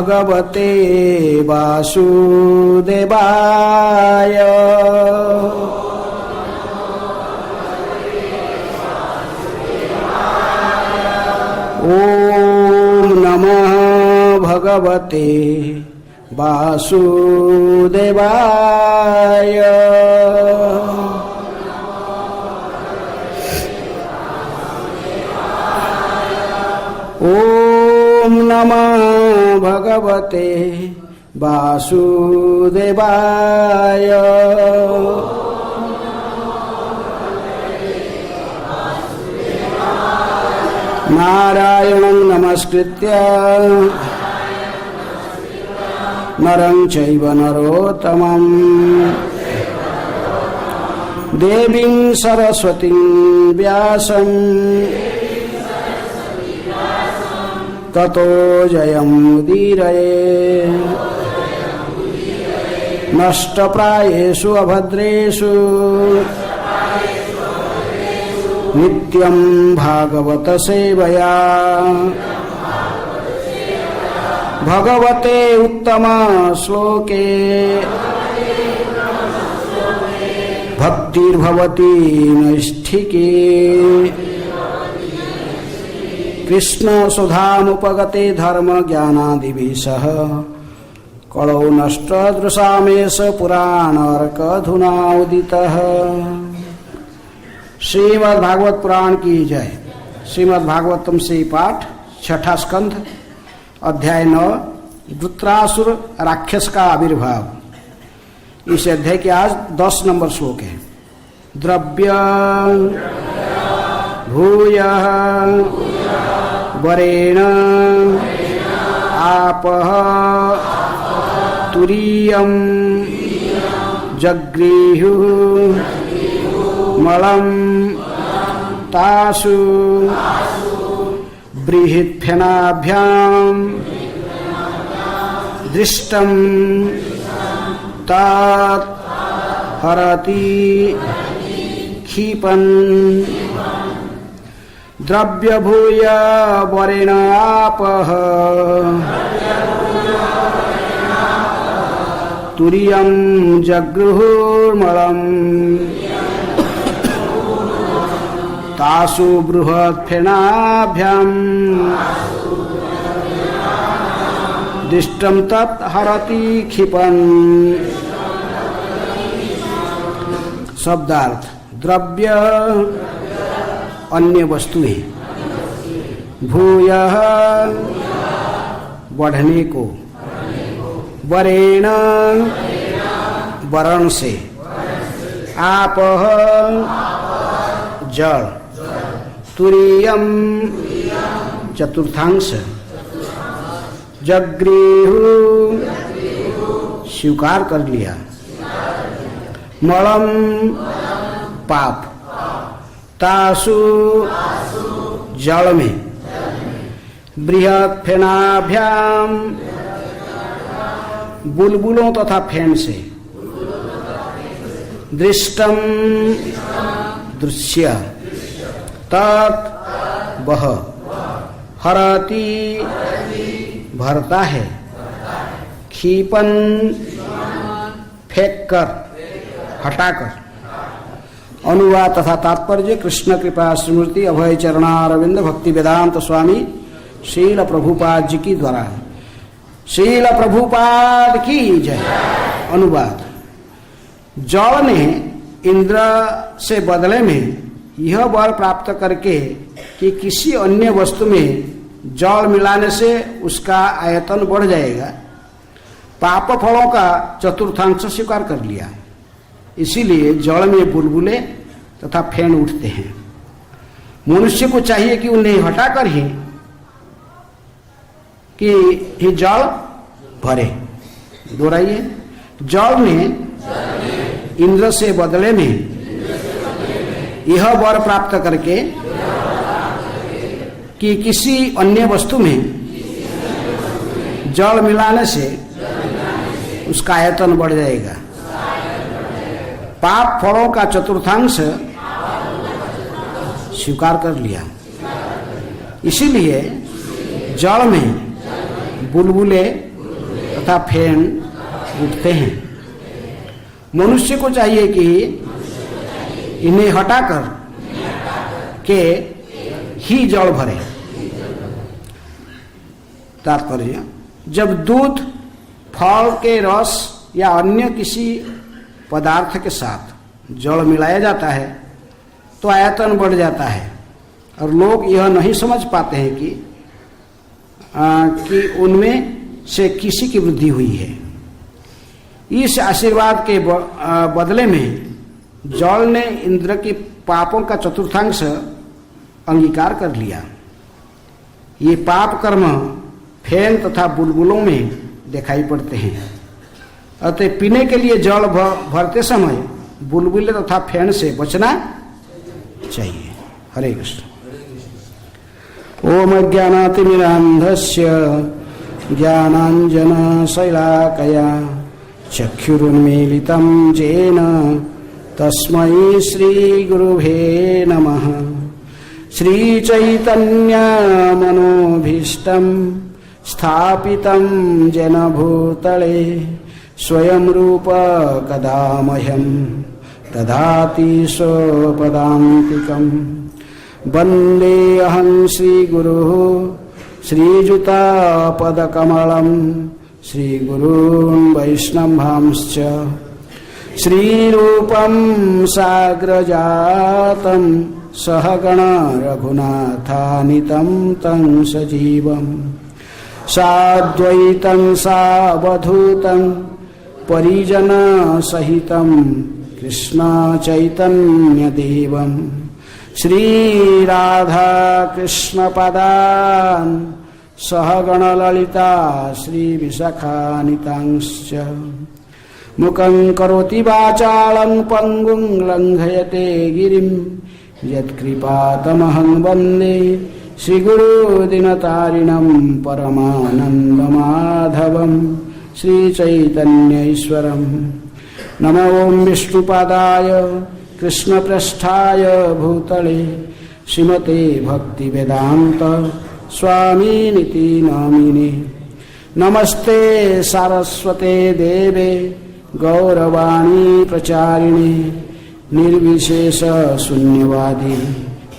भगवते वासुदेवाय। ओम नमः भगवते वासुदेवाय। ओम नमः भगवते वासुदेवाय। नारायणं नमस्कृत्य नरं चैव नरोत्तमं देवीं सरस्वतीं व्यासं ततो जयमुदीरये। नष्टप्रायेषु अभद्रेषु नित्यं भागवत सेवया भगवते उत्तम श्लोके भक्तिर्भवति नैष्ठिके। कृष्ण सुधामुपगते धर्म ज्ञानादिभिः कलौ नष्टदृशामेष पुराणार्कधुना उदितः। श्रीमद् भागवत पुराण की जय। श्रीमद् भागवतम से पाठ छठा स्कंध अध्याय 9 वृत्रासुर राक्षस का आविर्भाव। इस अध्याय के आज 10 नंबर श्लोक है। द्रव्य भूयः वरेण आपः तुरीयं जगृहुः मलं तासु बृहत्फेनाभ्यां दृष्टं तात हरति क्षिपन्। द्रव्यभूय वरेण आपः तुरीयं जगृहुर्मलं तासु बृहत्फेनाभ्यां दृष्टं तत् हरति क्षिपन्। शब्दार्थ द्रव्य अन्य वस्तुएं, भूयः बढ़ने को, वरेण वरण से, आपः जल, तुरीयम चतुर्थांश, जगृहु स्वीकार कर लिया, मलम पाप, तासु जल में, बृहत्फेनाभ्याम बुलबुलों तथा फेन से, दृष्टम दृश्य, तत् वह, हरति भरता है, क्षिपन फेंक कर हटाकर। अनुवाद तथा तात्पर्य कृष्ण कृपा स्मृति अभय चरणारविंद भक्ति वेदांत स्वामी श्रील प्रभुपाद जी की द्वारा। श्रील प्रभुपाद की जय। अनुवाद जल ने इंद्र से बदले में यह वर प्राप्त करके कि किसी अन्य वस्तु में जल मिलाने से उसका आयतन बढ़ जाएगा, पाप फलों का चतुर्थांश स्वीकार कर लिया। इसीलिए जल में बुलबुले तथा फेन उठते हैं। मनुष्य को चाहिए कि उन्हें हटाकर ही जल भरे। दोहराइए, जल ने इंद्र से बदले में यह वर प्राप्त करके कि किसी अन्य वस्तु में जल मिलाने से उसका आयतन बढ़ जाएगा, पाप फलों का चतुर्थांश स्वीकार कर लिया। इसीलिए जल में बुलबुले तथा फेन उठते हैं। मनुष्य को चाहिए कि इन्हें हटाकर के ही जल भरे। तात्पर्य, जब दूध, फल के रस या अन्य किसी पदार्थ के साथ जल मिलाया जाता है तो आयतन बढ़ जाता है और लोग यह नहीं समझ पाते हैं कि उनमें से किसी की वृद्धि हुई है। इस आशीर्वाद के बदले में जल ने इंद्र के पापों का चतुर्थांश अंगीकार कर लिया। ये पाप कर्म फेन तथा बुलबुलों में दिखाई पड़ते हैं। अतः पीने के लिए जल भरते समय बुलबुले तथा फेन से बचना चाहिए। हरे कृष्ण। ओम अज्ञानातिमिरान्धस्य ज्ञानाञ्जन शैलाकया चक्षुरुन्मीलितं येन तस्मै श्रीगुरुवे नमः। श्रीचैतन्य मनोभीष्टं स्थापितं येन भूतले स्वयं रूप कदा मह्यं ददाति स्वपदान्तिकम्। वन्देऽहं श्रीगुरुः श्रीयुतापदकमलं श्रीगुरून् वैष्णवांश्च श्रीरूपं साग्रजातं सहगण रघुनाथानितं तं सजीवं साद्वैतं सावधूतं परिजनसहितं कृष्ण चैतन्यदेवं श्रीराधा कृष्णपदान् सहगण ललिता श्रीविशाखानितांश्च मुखं करोति वाचालं पङ्गुं लङ्घयते गिरिं यत्कृपातमहं वन्दे श्रीगुरुदिनतारिणं परमानन्दमाधवं श्रीचैतन्यैश्वरम्। नमो ॐ विष्णुपादाय कृष्णप्रेष्ठाय भूतले श्रीमते भक्तिवेदान्त स्वामिनिति नामिने। नमस्ते सारस्वते देवे गौरवाणी प्रचारिणे निर्विशेष शून्यवादी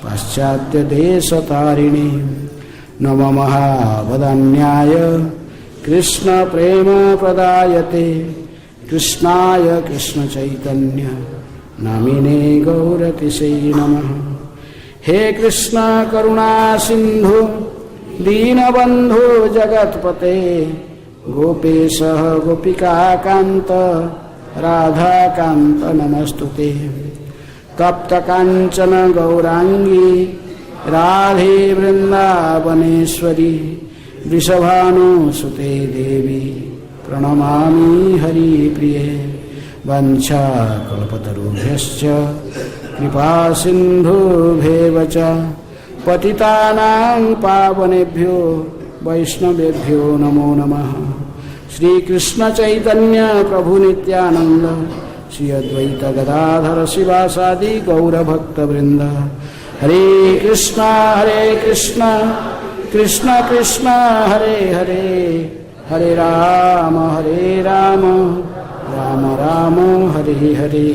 पाश्चात्य देशतारिणे। नमो महावदन्याय कृष्ण प्रेम प्रदायते कृष्णाय कृष्ण चैतन्य नामिने गौरतिशे नमः। हे कृष्ण करुणा सिंधु दीनबंधु जगत्पते गोपेश गोपिकाकांत राधाकांत नमस्तुते। तप्त कांचन गौरांगी राधे वृंदावनेश्वरी वृषभानुसुते देवी प्रणमामि हरिप्रिये। वंशाकल्पतरुभ्यश्च कृपा सिन्धुभ्येव च पतितानां पावनेभ्यो वैष्णवेभ्यो नमो नमः। श्री कृष्ण चैतन्य प्रभु नित्यानंद श्री अद्वैत गदाधर शिवासादि गौर भक्त वृंद। हरे कृष्ण कृष्ण कृष्ण हरे हरे हरे राम राम राम हरे हरे।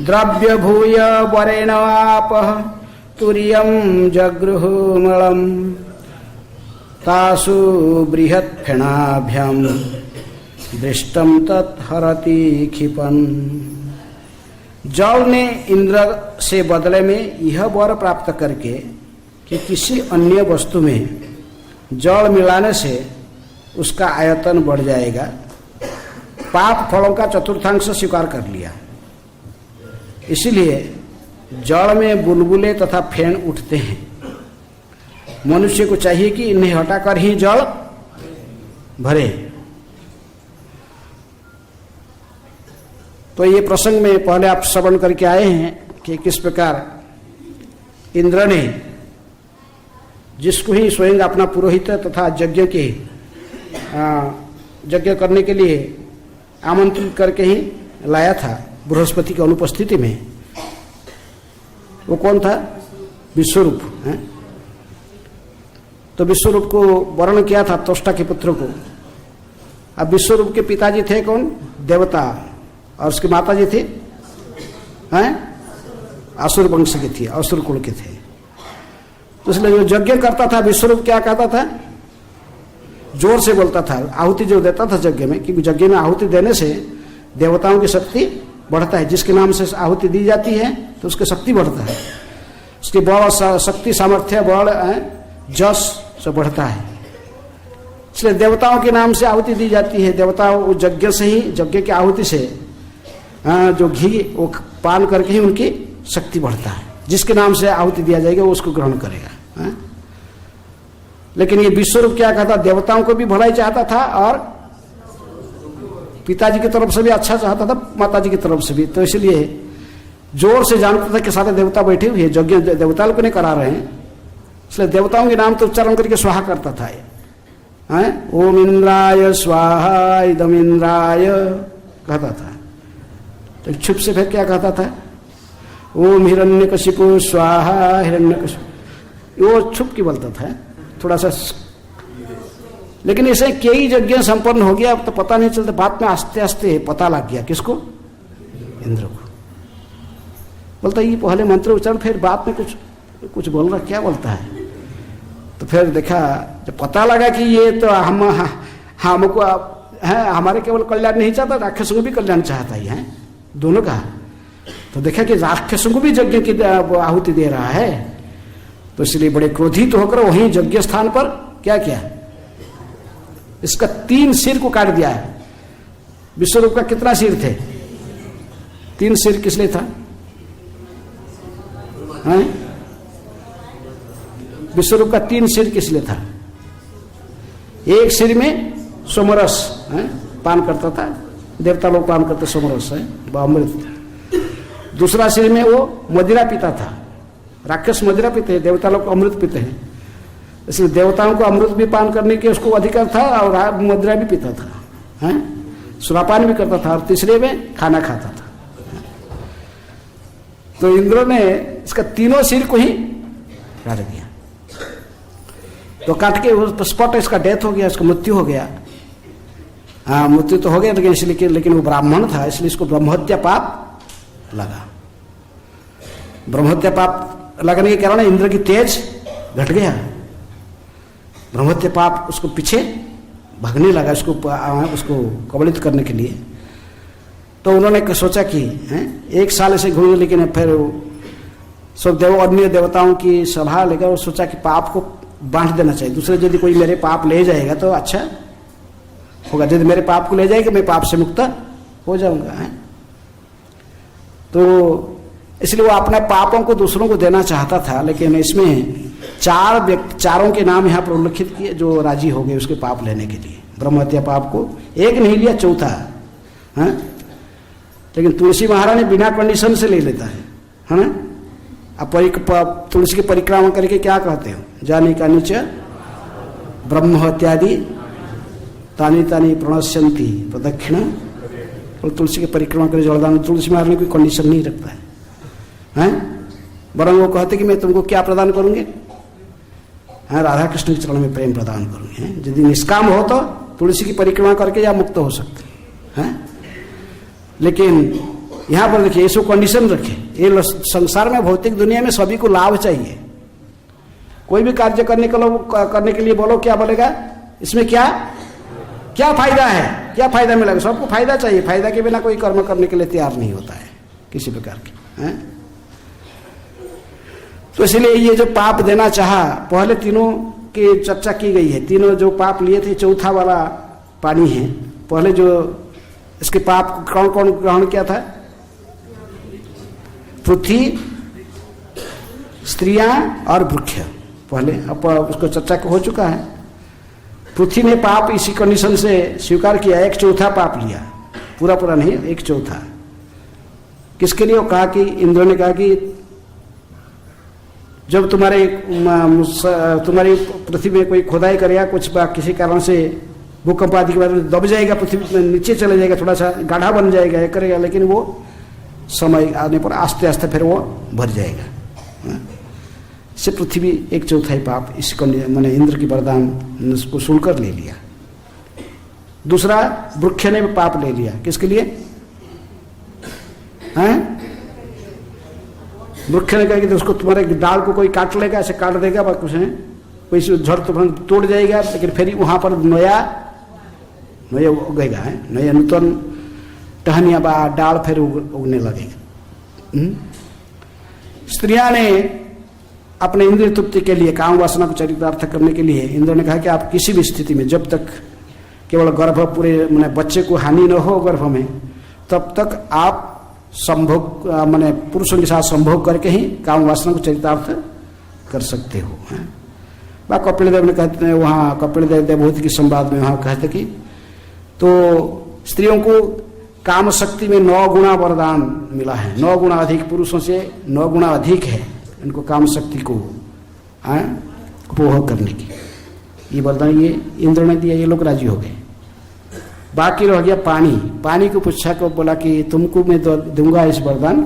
द्रव्य भूय वरेण आपः तुर्यं जगृहुमलं तासु बृहत्फेनाभ्यां दृष्टं तत् हरति क्षिपन्। जल ने इंद्र से बदले में यह वर प्राप्त करके कि किसी अन्य वस्तु में जल मिलाने से उसका आयतन बढ़ जाएगा, पाप फलों का चतुर्थांश स्वीकार कर लिया। इसलिए जल में बुलबुले तथा फेन उठते हैं। मनुष्य को चाहिए कि इन्हें हटाकर ही जल भरे। तो ये प्रसंग में पहले आप श्रवण करके आए हैं कि किस प्रकार इंद्र ने जिसको ही स्वयं अपना पुरोहित तथा यज्ञ करने के लिए आमंत्रित करके ही लाया था बृहस्पति की अनुपस्थिति में। वो कौन था? विश्वरूप। तो विश्वरूप को वर्ण किया था त्वष्टा के पुत्र को। अब विश्वरूप के पिताजी थे कौन? देवता, और उसकी माता जी थी हैं असुर वंश की थी, असुर कुल के थे। तो इसलिए जो यज्ञ करता था विश्वरूप क्या कहता था? जोर से बोलता था, आहुति जो देता था यज्ञ में, क्योंकि यज्ञ में आहुति देने से देवताओं की शक्ति बढ़ता है। जिसके नाम से आहुति दी जाती है तो उसकी शक्ति बढ़ता है, उसकी बल, शक्ति, सामर्थ्य, बल, जस सब बढ़ता है। इसलिए देवताओं के नाम से आहुति दी जाती है। देवताओं यज्ञ से ही, यज्ञ की आहुति से जो घी वो पान करके ही उनकी शक्ति बढ़ता है। जिसके नाम से आहुति दिया जाएगा वो उसको ग्रहण करेगा। लेकिन ये विश्वरूप क्या कहता? देवताओं को भी भलाई चाहता था और पिताजी की तरफ से भी अच्छा चाहता था, माताजी की तरफ से भी। तो इसलिए जोर से जानता था कि सारे देवता बैठे हुए हैं, यज्ञ देवताओं को नहीं करा रहे हैं, इसलिए देवताओं के नाम तो उच्चारण करके स्वाहा करता था। ओम इंद्राय स्वाहा इदम इंद्राय कहता था। तो छुप से फिर क्या कहता था? ओम हिरण्यकशिपु स्वाहा हिरण्यकशिपु, वो छुप के बोलता था थोड़ा सा। लेकिन इसे कई यज्ञ संपन्न हो गया, अब तो पता नहीं चलता। बाद में आस्ते आस्ते पता लग गया। किसको? इंद्र को। बोलता ये पहले मंत्र उच्चारण, फिर बाद में कुछ बोल रहा, क्या बोलता है? तो फिर देखा, जब पता लगा कि ये तो हमको है, हमारे केवल कल्याण नहीं चाहता, राक्षसों को भी कल्याण चाहता ही है, दोनों का। तो देखा कि राक्षसों को भी यज्ञ की आहुति दे रहा है, तो इसलिए बड़े क्रोधित होकर वहीं यज्ञ स्थान पर क्या किया? इसका 3 सिर को काट दिया है। विश्वरूप का कितना सिर थे? 3 सिर किस लिए था? विश्वरूप का 3 सिर किस लिए था? एक सिर में सोमरस पान करता था, देवता लोग पान करते सोमरस है, अमृत। दूसरा सिर में वो मदिरा पीता था, राक्षस मदिरा पीते हैं, देवता लोग अमृत पीते हैं। इसलिए देवताओं को अमृत भी पान करने के उसको अधिकार था, और मदिरा भी पीता था, सुरापान भी करता था, और तीसरे में खाना खाता था। तो इंद्र ने इसका 3 सिर को ही काट दिया। तो काट के स्पॉट इसका डेथ हो गया, इसका मृत्यु हो गया। हाँ, मृत्यु तो हो गया, लेकिन इसलिए, लेकिन वो ब्राह्मण था, इसलिए इसको ब्रह्महत्या पाप लगा। ब्रह्महत्या पाप लगने के कारण इंद्र की तेज घट गया। ब्रह्महत्या पाप उसको पीछे भागने लगा, उसको कबलित करने के लिए। तो उन्होंने सोचा कि 1 साल ऐसे घूमे, लेकिन फिर सब अन्य देवताओं की सलाह लेकर वो सोचा कि पाप को बांट देना चाहिए। दूसरे यदि कोई मेरे पाप ले जाएगा तो अच्छा होगा, यदि मेरे पाप को ले जाएगा मैं पाप से मुक्त हो जाऊंगा। तो इसलिए वो अपने पापों को दूसरों को देना चाहता था। लेकिन इसमें 4 के नाम यहाँ पर उल्लिखित किए जो राजी हो गए उसके पाप लेने के लिए। ब्रह्महत्या पाप को एक नहीं लिया, चौथा। लेकिन तुलसी महारानी बिना कंडीशन से ले लेता है ना। अब तुलसी की परिक्रमा करके क्या कहते हो? जानी का नीचे ब्रह्महत्यादि तानी तानी प्रणश्यंती प्रदक्षिण। और तुलसी की परिक्रमा करे जलदान। तुलसी महारानी कोई कंडीशन नहीं रखता है, बरं वो कहते कि मैं तुमको क्या प्रदान करूंगी? राधा कृष्ण के चरण में प्रेम प्रदान करूंगी। यदि निष्काम हो तो तुलसी की परिक्रमा करके या मुक्त हो सकते हैं। लेकिन यहाँ पर देखिए, इसको कंडीशन रखे। ये संसार में, भौतिक दुनिया में सभी को लाभ चाहिए। कोई भी कार्य करने के लिए बोलो, क्या बोलेगा? इसमें क्या फायदा है, क्या फायदा मिलेगा? सबको फायदा चाहिए। फायदा के बिना कोई कर्म करने के लिए तैयार नहीं होता है किसी प्रकार के। तो इसलिए ये जो पाप देना चाहा, पहले तीनों की चर्चा की गई है। तीनों जो पाप लिए थे, चौथा वाला पानी है। पहले जो इसके पाप कौन कौन ग्रहण किया था? पृथ्वी, स्त्रियां और वृक्ष। पहले अब उसको चर्चा हो चुका है। पृथ्वी ने पाप इसी कंडीशन से स्वीकार किया, 1/4 पाप लिया, पूरा नहीं, 1/4। किसके लिए? कहा कि इंद्र ने कहा कि जब तुम्हारी पृथ्वी में कोई खुदाई करेगा, कुछ किसी कारण से भूकंप आदि के बाद दब जाएगा, पृथ्वी नीचे चले जाएगा, थोड़ा सा गाढ़ा बन जाएगा, करेगा, लेकिन वो समय आने पर आस्ते आस्ते फिर वो भर जाएगा। से पृथ्वी 1/4 पाप इसको मैंने इंद्र की वरदान को सुनकर ले लिया। दूसरा, वृक्ष ने भी पाप ले लिया। किसके लिए? हैं? वृक्ष ने कहा कि उसको तुम्हारे डाल को कोई काट लेगा, ऐसे काट देगा, बस कुछ नहीं, कोई झड़ तोड़ जाएगा, लेकिन फिर वहां पर नया उगेगा है, नया नूतन टहनिया बा डाल फिर उगने लगेगा। स्त्रियां ने अपने इंद्रिय तृप्ति के लिए, काम वासना को चरितार्थ करने के लिए इंद्र ने कहा कि आप किसी भी स्थिति में, जब तक केवल गर्भ पूरे मैंने बच्चे को हानि न हो गर्भ में, तब तक आप संभोग मैंने पुरुषों के साथ संभोग करके ही काम वासना को चरितार्थ कर सकते हो। वह कपिल देव ने कहते हैं, वहाँ कपिल देव देवभूति की संवाद में वहाँ कहते कि तो स्त्रियों को काम शक्ति में 9 गुना वरदान मिला है, 9 गुना अधिक, पुरुषों से 9 गुना अधिक है इनको काम शक्ति को उपभोग करने की। ये वरदान ये इंद्र ने दिया, ये लोग राजी हो गए। बाकी रह गया पानी। पानी को पूछा को बोला कि तुमको मैं दूंगा इस वरदान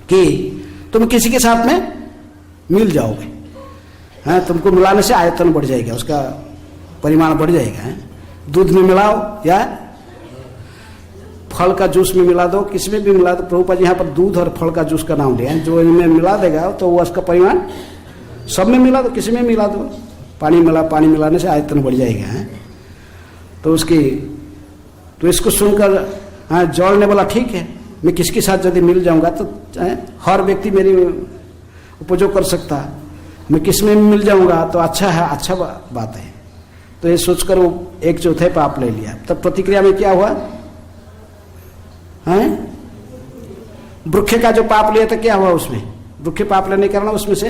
कि तुम किसी के साथ में मिल जाओगे, हैं, तुमको मिलाने से आयतन बढ़ जाएगा, उसका परिमाण बढ़ जाएगा। है? दूध में मिलाओ या फल का जूस में मिला दो, किसी में भी मिला दो। प्रभुपाद यहाँ पर दूध और फल का जूस का नाम लिया, जो इनमें मिला देगा तो वो उसका परिमाण सब में मिला दो, किसी में मिला दो। पानी मिलाने से आयतन बढ़ जाएगा। है? तो इसको सुनकर जॉल ने बोला ठीक है, मैं किसके साथ यदि मिल जाऊंगा तो हर व्यक्ति मेरी उपयोग कर सकता, मैं किस में मिल जाऊंगा तो अच्छा है, अच्छा बात है। तो ये सोचकर वो 1/4 पाप ले लिया। तब प्रतिक्रिया में क्या हुआ? वृक्ष का जो पाप लिया था क्या हुआ उसमें? वृक्ष पाप लेने के कारण उसमें से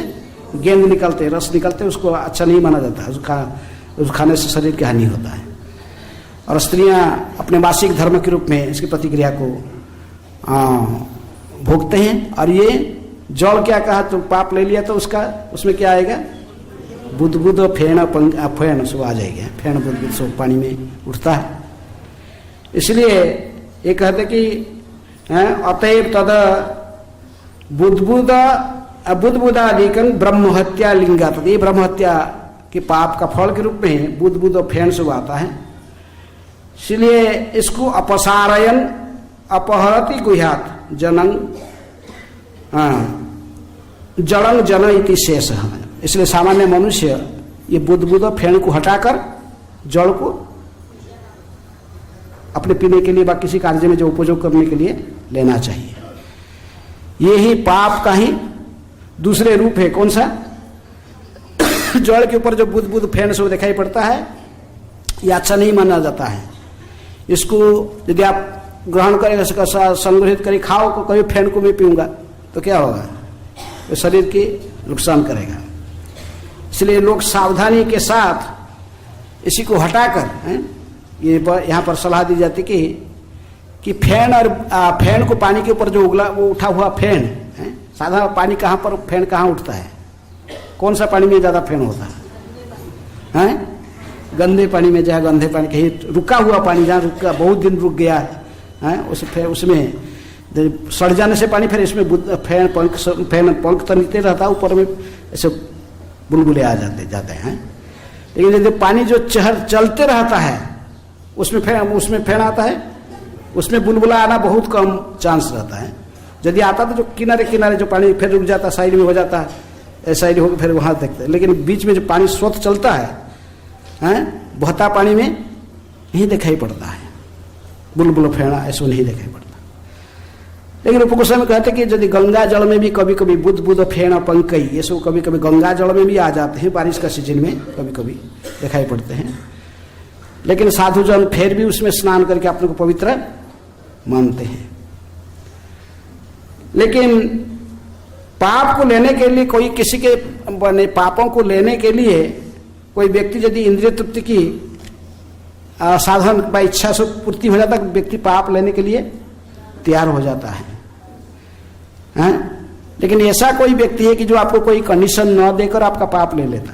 गेंद निकलते, रस निकलते, उसको अच्छा नहीं माना जाता, उसको खाने से शरीर की हानि होता है। और स्त्रियां अपने मासिक धर्म के रूप में इसकी प्रतिक्रिया को भोगते हैं। और ये जल क्या कहा, तो पाप ले लिया तो उसका उसमें क्या आएगा? बुदबुद फेन सब आ जाएगा, फेन बुदबुद सब पानी में उठता है। इसलिए ये कहते कि अतएव तद बुदबुदादिकं ब्रह्महत्या लिंगा, तो ये ब्रह्महत्या के पाप का फल के रूप में बुदबुद और फेन सब आता है। इसलिए इसको अपसारयन अपहरति गुह्यात जनंग जड़ंग जन इति शेष। इसलिए सामान्य मनुष्य ये बुदबुद और फेन को हटाकर जड़ को अपने पीने के लिए व किसी कार्य में जो उपयोग करने के लिए लेना चाहिए। ये ही पाप का ही दूसरे रूप है। कौन सा? जड़ के ऊपर जो बुदबुद फेन सब दिखाई पड़ता है, ये अच्छा नहीं माना जाता है। इसको यदि आप ग्रहण करें, संग्रहित करें, खाओ को कभी फेन को मैं पीऊंगा तो क्या होगा? तो शरीर की नुकसान करेगा। इसलिए लोग सावधानी के साथ इसी को हटाकर ये यहाँ पर सलाह दी जाती कि फेन और फेन को पानी के ऊपर जो उगला वो उठा हुआ फेन है, साधारण पानी कहाँ पर फेन कहाँ उठता है? कौन सा पानी में ज़्यादा फेन होता है? गंदे पानी में, जहाँ गंदे पानी कहीं रुका हुआ पानी, जहाँ रुका बहुत दिन रुक गया है, उसमें सड़ जाने से पानी, फिर इसमें फेन पंख तो नीचे रहता है, ऊपर में ऐसे बुलबुले आ जाते हैं। लेकिन यदि पानी जो चलते रहता है उसमें फेन आता है, उसमें बुलबुला आना बहुत कम चांस रहता है। यदि आता तो जो किनारे जो पानी फिर रुक जाता, साइड में हो जाता है, साइड होकर फिर वहाँ देखते हैं। लेकिन बीच में जो पानी स्वतः चलता है, बहता पानी में नहीं दिखाई पड़ता है, बुलबुल फेना ऐसा नहीं दिखाई पड़ता। लेकिन उपकोषा में कहते हैं कि यदि गंगा जल में भी कभी कभी बुदबुद फेना पंकई ये सब कभी कभी गंगा जल में भी आ जाते हैं, बारिश का सीजन में कभी कभी दिखाई पड़ते हैं। लेकिन साधुजन फिर भी उसमें स्नान करके अपने को पवित्र मानते हैं। लेकिन पाप को लेने के लिए कोई किसी के पापों को लेने के लिए कोई व्यक्ति यदि इंद्रिय तृप्ति की साधन by इच्छा से पूर्ति हो जाता है, व्यक्ति पाप लेने के लिए तैयार हो जाता है। लेकिन ऐसा कोई व्यक्ति है कि जो आपको कोई कंडीशन न देकर आपका पाप ले लेता,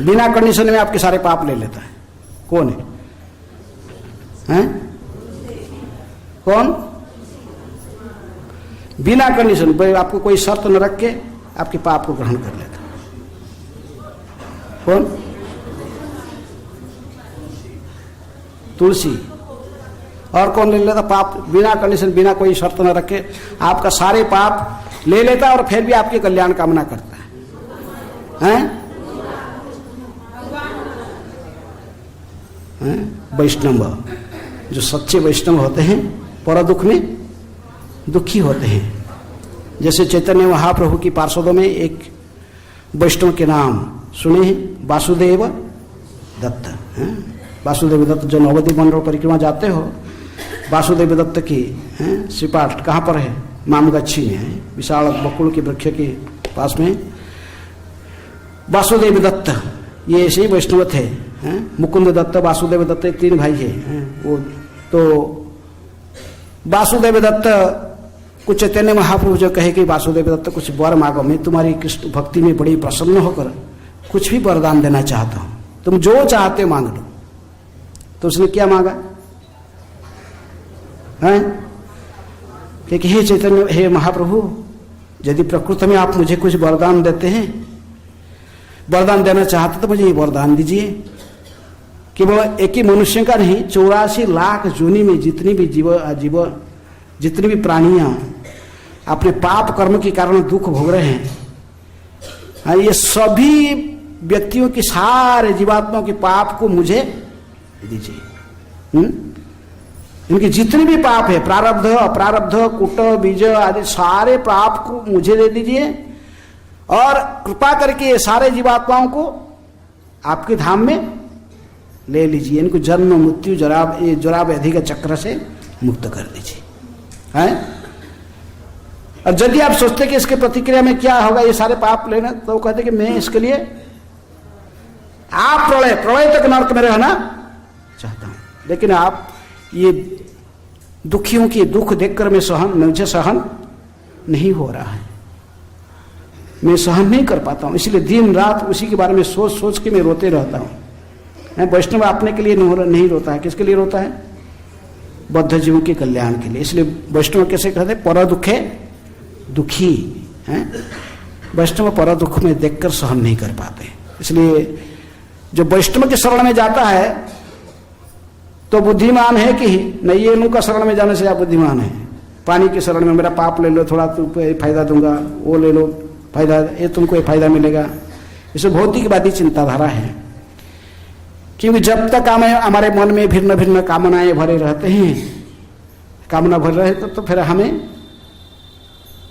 बिना कंडीशन में आपके सारे पाप ले लेता है। कौन है? कौन? बिना कंडीशन, आपको कोई शर्त न रख के आपके पाप को ग्रहण कर लेता। कौन? तुलसी। और कौन ले लेता पाप? बिना कंडीशन, बिना कोई शर्त न रखे आपका सारे पाप ले लेता और फिर भी आपके कल्याण कामना करता है, हैं? वैष्णव, जो सच्चे वैष्णव होते हैं पर दुख में दुखी होते हैं। जैसे चैतन्य महाप्रभु की पार्षदों में एक वैष्णव के नाम सुने हैं, वासुदेव दत्त। वासुदेव दत्त जो नवद्वीप मंडल परिक्रमा जाते हो, वासुदेव दत्त की श्रीपाठ कहाँ पर है? मामगच्छी में है, विशाल बकुल के वृक्ष के पास में। वासुदेव दत्त ये ऐसे ही वैष्णव थे। मुकुंद दत्त, वासुदेव दत्त, 3 भाई है। वो तो वासुदेव दत्त कुछ चैतन्य महाप्रभु जो कहे कि वासुदेव दत्त कुछ वर मांगो, मैं तुम्हारी कृष्ण भक्ति में बड़ी प्रसन्न होकर कुछ भी वरदान देना चाहता हूं, तुम जो चाहते मांग लो। तो उसने क्या मांगा? कि हे चैतन्य, हे महाप्रभु, यदि प्रकृति में आप मुझे कुछ वरदान देते हैं, वरदान देना चाहते तो मुझे ये वरदान दीजिए। केवल एक ही मनुष्य का नहीं, 84 लाख जूनी में जितनी भी प्राणियां अपने पाप कर्म के कारण दुख भोग रहे हैं, ये सभी व्यक्तियों की, सारे जीवात्माओं के पाप को मुझे दीजिए। इनके जितने भी पाप है, प्रारब्ध, अप्रारब्ध, कुट, बीज आदि सारे पाप को मुझे दे दीजिए और कृपा करके ये सारे जीवात्माओं को आपके धाम में ले लीजिए। इनको जन्म मृत्यु जरा व्याधि का चक्र से मुक्त कर दीजिए। और यदि आप सोचते कि इसके प्रतिक्रिया में क्या होगा, ये सारे पाप लेना, तो वो कहते कि मैं इसके लिए आप प्रलय तक नरक में रहना चाहता हूं, लेकिन आप ये दुखियों की दुख देखकर मुझे सहन नहीं हो रहा है, मैं सहन नहीं कर पाता हूं, इसलिए दिन रात उसी के बारे में सोच सोच के मैं रोते रहता हूं। वैष्णव अपने के लिए नहीं रोता है, किसके लिए रोता है? बद्ध जीवों के कल्याण के लिए। इसलिए वैष्णव कैसे कहते हैं? पर दुखे दुखी हैं। वैष्णव पर दुख में देखकर सहन नहीं कर पाते। इसलिए जो वैष्णव के शरण में जाता है तो बुद्धिमान है कि नहीं, ये इनका शरण में जाने से आप बुद्धिमान है। पानी के शरण में मेरा पाप ले लो, थोड़ा तुमको फायदा दूंगा, वो ले लो फायदा, ये तुमको फायदा मिलेगा, इसे भौतिकवादी चिंताधारा है। क्योंकि जब तक हमारे मन में भिन्न भिन्न कामनाएं भरे रहते हैं, कामना भरे रहे तो फिर हमें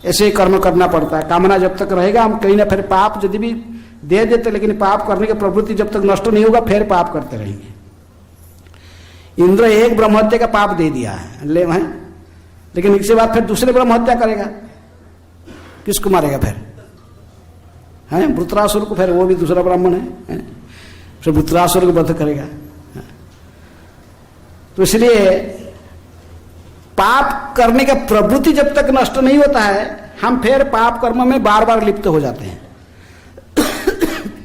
ऐसे कर्म करना पड़ता है। कामना जब तक रहेगा हम कहीं ना फिर पाप यदि भी दे देते, लेकिन पाप करने की प्रवृत्ति जब तक नष्ट नहीं होगा फिर पाप करते रहेंगे। इंद्र एक ब्रह्महत्या का पाप दे दिया है, लेकिन इसके बाद फिर दूसरे ब्रह्महत्या करेगा, किसको मारेगा फिर? वृत्रासुर को, फिर वो भी दूसरा ब्राह्मण है, फिर वृत्रासुर को वध करेगा। तो इसलिए पाप करने का प्रवृत्ति जब तक नष्ट नहीं होता है हम फिर पाप कर्म में बार बार लिप्त हो जाते हैं।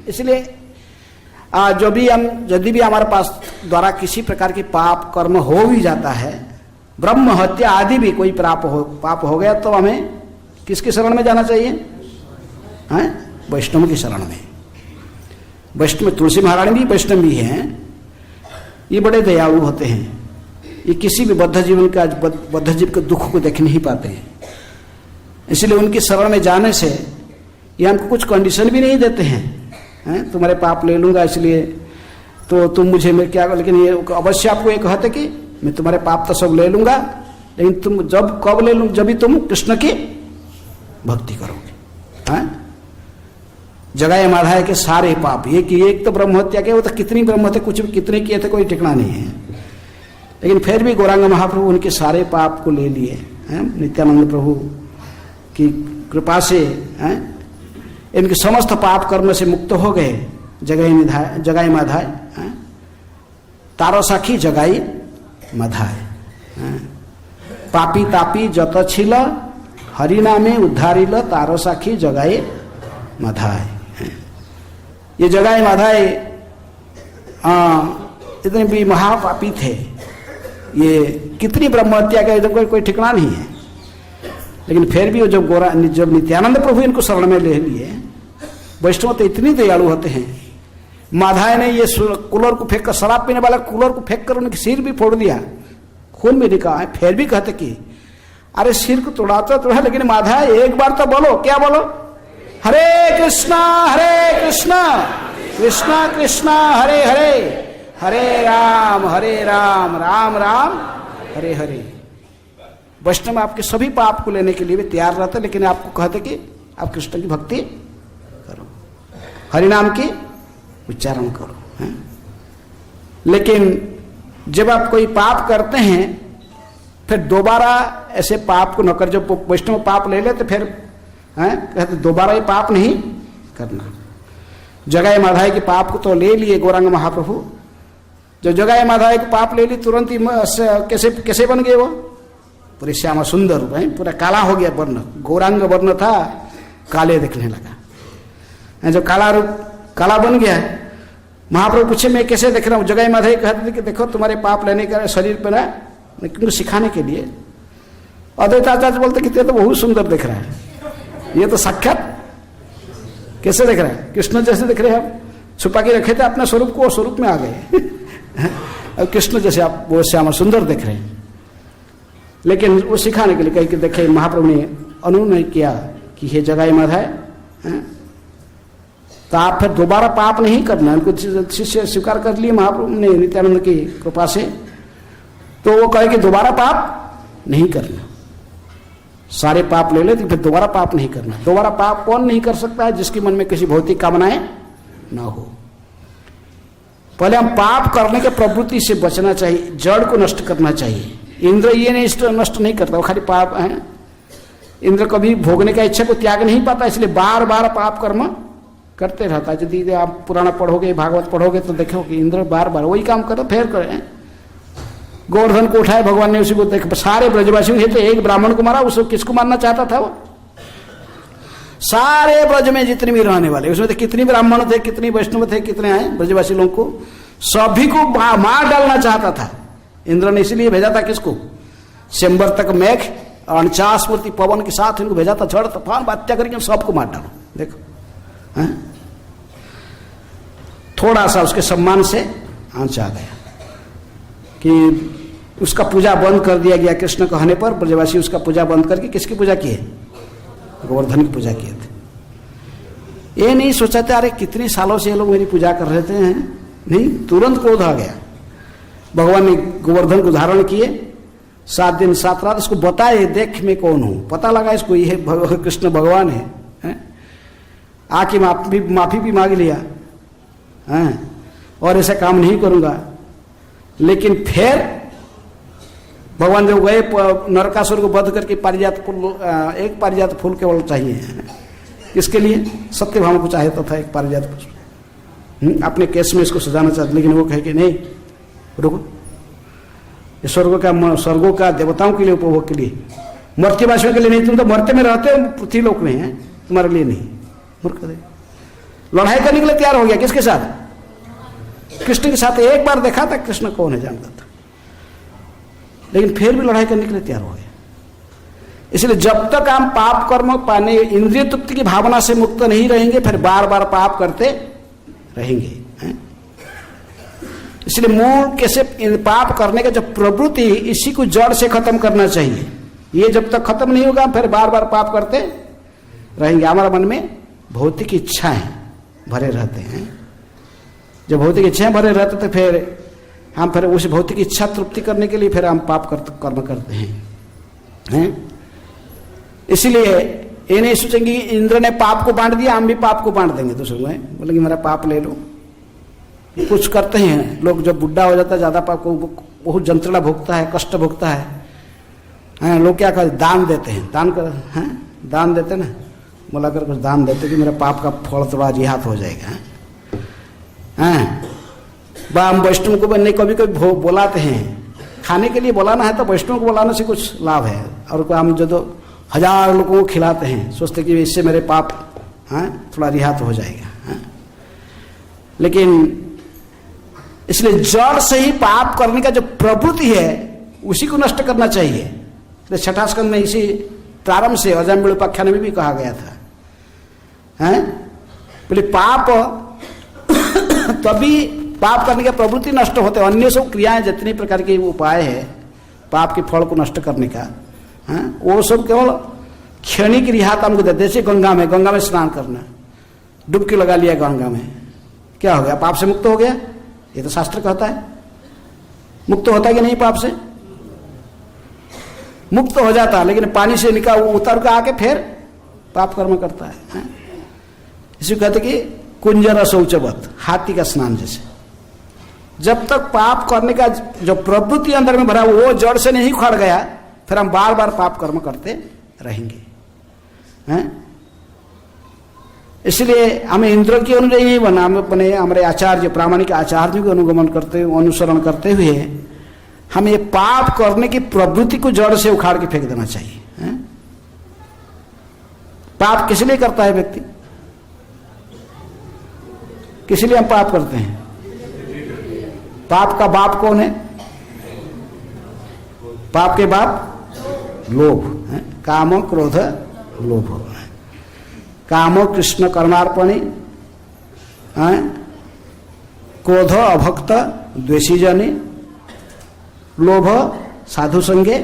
इसलिए यदि भी हमारे पास द्वारा किसी प्रकार की पाप कर्म हो भी जाता है, ब्रह्म हत्या आदि भी कोई पाप हो गया, तो हमें किसके शरण में जाना चाहिए? वैष्णव की शरण में। वैष्णव, तुलसी महारानी भी वैष्णव भी हैं, ये बड़े दयालु होते हैं, ये किसी भी बद्ध जीव के दुख को देख नहीं पाते हैं। इसलिए उनकी शरण में जाने से ये हमको कुछ कंडीशन भी नहीं देते हैं, तुम्हारे पाप ले लूंगा इसलिए तो तुम मुझे मैं क्या, लेकिन ये अवश्य आपको ये कहते कि मैं तुम्हारे पाप तो सब ले लूंगा, लेकिन तुम कब ले लूँ? जब भी तुम कृष्ण की भक्ति करोगे। जगाए माधाए के सारे पाप, एक तो ब्रह्महत्या के, वो तो कितनी ब्रह्महत्या कितने किए थे कोई ठिकाना नहीं है, लेकिन फिर भी गौरांग महाप्रभु उनके सारे पाप को ले लिए। नित्यानंद प्रभु की कृपा से इनके समस्त पाप कर्म से मुक्त हो गए। जगाई माधाय, तारो साखी जगाई माधाय, पापी तापी जत छिल हरिनामे उद्धारिल तारो साखी जगाए माधाय। ये जगाए माधाय इतने भी महापापी थे, ये कितनी ब्रह्महत्या का इधर कोई ठिकाना नहीं है। लेकिन फिर भी वो जब नित्यानंद प्रभु इनको शरण में ले लिए, वैष्णव तो इतनी दयालु होते हैं, माधाय ने ये कूलर को फेंक कर, शराब पीने वाला कूलर को फेंक कर उनके सिर भी फोड़ दिया, खून में निकाला है, फिर भी कहते कि अरे सिर को तोड़ाता तो है, लेकिन माधाय एक बार तो बोलो, क्या बोलो, हरे कृष्णा कृष्णा कृष्णा हरे हरे, हरे राम राम राम हरे हरे। वैष्णव आपके सभी पाप को लेने के लिए भी तैयार रहते, लेकिन आपको कहते कि आप कृष्ण की भक्ति करो, हरिनाम की उच्चारण करो, है? लेकिन जब आप कोई पाप करते हैं फिर दोबारा ऐसे पाप को न कर, जब वैष्णव पाप ले ले तो फिर कहते दोबारा ये पाप नहीं करना। जगाए माधाय के पाप को तो ले लिए गौरांग महाप्रभु, जब जगाए माधाय को पाप ले ली तुरंत ही कैसे बन गए वो, पूरे श्यामा सुंदर है, पूरा काला हो गया वर्ण, गौरांग वर्ण था काले दिखने लगा। जब काला रूप काला बन गया है, महाप्रभु पूछे मैं कैसे देख रहा हूँ, जगाए माधाय कहते थे कि देखो तुम्हारे पाप लेने का शरीर पर ना, क्योंकि सिखाने के लिए। अद्वैत आचार्य बोलते कि तो बहुत सुंदर दिख रहा है, ये तो साक्षात कैसे दिख रहा है, कृष्ण जैसे दिख रहे हैं। आप छुपा के रखे थे अपने स्वरूप को, स्वरूप में आ गए और कृष्ण जैसे आप वो श्यामा सुंदर दिख रहे हैं। लेकिन वो सिखाने के लिए कही कि देखे, महाप्रभु ने अनुनय किया कि हे जगाए माधाय, तो आप फिर दोबारा पाप नहीं करना। उनको शिष्य स्वीकार कर लिए महाप्रभु ने नित्यानंद की कृपा से, तो वो कहे कि दोबारा पाप नहीं करना, सारे पाप ले ले तो फिर दोबारा पाप नहीं करना। दोबारा पाप कौन नहीं कर सकता है, जिसके मन में किसी भौतिक कामनाएं ना हो। पहले हम पाप करने के प्रवृत्ति से बचना चाहिए, जड़ को नष्ट करना चाहिए। इंद्र ये नहीं नष्ट नहीं करता, वो खाली पाप है। इंद्र कभी भोगने का इच्छा को त्याग नहीं पाता, इसलिए बार बार पाप कर्म करते रहता है। यदि आप पुराण पढ़ोगे, भागवत पढ़ोगे तो देखोगे इंद्र बार बार वही काम करो, फिर करें। गोवर्धन को उठाए भगवान ने, उसी को देख, सारे ब्रजवासियों ने तो एक ब्राह्मण को मारा, उसको किसको मारना चाहता था वो? सारे ब्रज में जितने भी रहने वाले, उसमें तो कितने ब्राह्मण थे, कितने वैष्णव थे, कितने आए ब्रजवासी लोगों को, सभी को मार डालना चाहता था। इंद्र ने इसलिए भेजा था किसको? सिम्बर तक मेघ 49 मूर्ति पवन के साथ इनको भेजा था, झड़ तूफान बात्या करके सबको मार डालो। देखो थोड़ा सा उसके सम्मान से आंच आ गया कि उसका पूजा बंद कर दिया गया। कृष्ण कहने पर ब्रजवासी उसका पूजा बंद करके किसकी पूजा किए? गोवर्धन की पूजा किए थे। ये नहीं सोचा था अरे कितने सालों से ये लोग मेरी पूजा कर रहे थे, नहीं, तुरंत क्रोध आ गया। भगवान ने गोवर्धन को धारण किए, 7 दिन 7 रात उसको बताए, देख मैं कौन हूं, पता लगा इसको ये कृष्ण भगवान है? आके माफी भी मांग लिया, और ऐसा काम नहीं करूंगा। लेकिन फिर भगवान जब गए नरकासुर को वध करके पारिजात फूल, एक पारिजात फूल केवल चाहिए, इसके लिए सत्यभामा को चाहता था एक पारिजात फूल, अपने केस में इसको सजाना चाहते, लेकिन वो कहे कि नहीं रुको, ये स्वर्गों का देवताओं के लिए, उपभोग के लिए, मर्त्यवासियों के लिए नहीं। तुम तो मर्त्य में रहते हो, पृथ्वी लोक में है, तुम्हारे लिए नहीं। मूर्ख दे लड़ाई करने के लिए तैयार हो गया, किसके साथ? कृष्ण के साथ। एक बार देखा था कृष्ण कौन है जानता था, लेकिन फिर भी लड़ाई करने के लिए तैयार हो गया। इसलिए जब तक हम पाप कर्म पाने, इंद्रिय तृप्ति की भावना से मुक्त नहीं रहेंगे, फिर बार बार पाप करते रहेंगे। इसलिए मूल कैसे पाप करने का जो प्रवृत्ति, इसी को जड़ से खत्म करना चाहिए। ये जब तक खत्म नहीं होगा फिर बार बार पाप करते रहेंगे। हमारा मन में भौतिक इच्छाएं भरे रहते हैं, जब भौतिक इच्छाएं भरे रहते तो फिर हम फिर उस भौतिक इच्छा तृप्ति करने के लिए फिर हम पाप कर्म करते हैं। इसलिए ये नहीं सोचेंगे इंद्र ने पाप को बांट दिया, हम भी पाप को बांट देंगे दूसरों को, बोलेंगे मेरा पाप ले लो। कुछ करते हैं लोग, जब बुढ़ा हो जाता है, ज्यादा पाप को बहुत जंत्रणा भोगता है, कष्ट भोगता है, लोग क्या करते? दान देते हैं, दान देते ना, बोला कर कुछ दान देते कि मेरा पाप का फल थोड़ा रिहात हो जाएगा। हम वैष्णव को नहीं कभी कभी बुलाते हैं, खाने के लिए बुलाना है तो वैष्णव को बुलाने से कुछ लाभ है, और हम जो 1000 लोगों को खिलाते हैं, सोचते कि इससे मेरे पाप थोड़ा रिहात हो जाएगा। लेकिन इसलिए जड़ से ही पाप करने का जो प्रवृत्ति है उसी को नष्ट करना चाहिए। छठा स्कंद में इसी प्रारंभ से अजम विरूपाख्यान में भी कहा गया था, हैं? बोले पाप तभी पाप करने के प्रवृत्ति नष्ट होते, अन्य सब क्रियाएं जितनी प्रकार के उपाय है पाप के फल को नष्ट करने का, हैं? वो सब केवल क्षणिक रिहात हमको देते। जैसे गंगा में स्नान करना, डुबकी लगा लिया गंगा में, क्या हो गया? पाप से मुक्त हो गया। ये तो शास्त्र कहता है। मुक्त होता है कि नहीं? पाप से मुक्त हो जाता है, लेकिन पानी से निकाल उतर के आके फिर पाप कर्म करता है। इसी कहते कि कुंजर शौचवत, हाथी का स्नान जैसे। जब तक पाप करने का जो प्रवृत्ति अंदर में भरा वो जड़ से नहीं उखड़ गया, फिर हम बार बार पाप कर्म करते रहेंगे, हैं? इसलिए हमें इंद्र की अनुयायी नहीं बना, हमें अपने हमारे आचार्य प्रामाणिक आचार्यों को अनुगमन करते अनुसरण करते हुए हमें पाप करने की प्रवृत्ति को जड़ से उखाड़ के फेंक देना चाहिए, हैं? पाप किस लिए करता है व्यक्ति? किस लिए हम पाप करते हैं? पाप का बाप कौन है? पाप के बाप लोभ, है? काम क्रोध लोभ। काम कृष्ण कर्मार्पणी, क्रोध अभक्त द्वेषी जने, लोभ साधु संगे,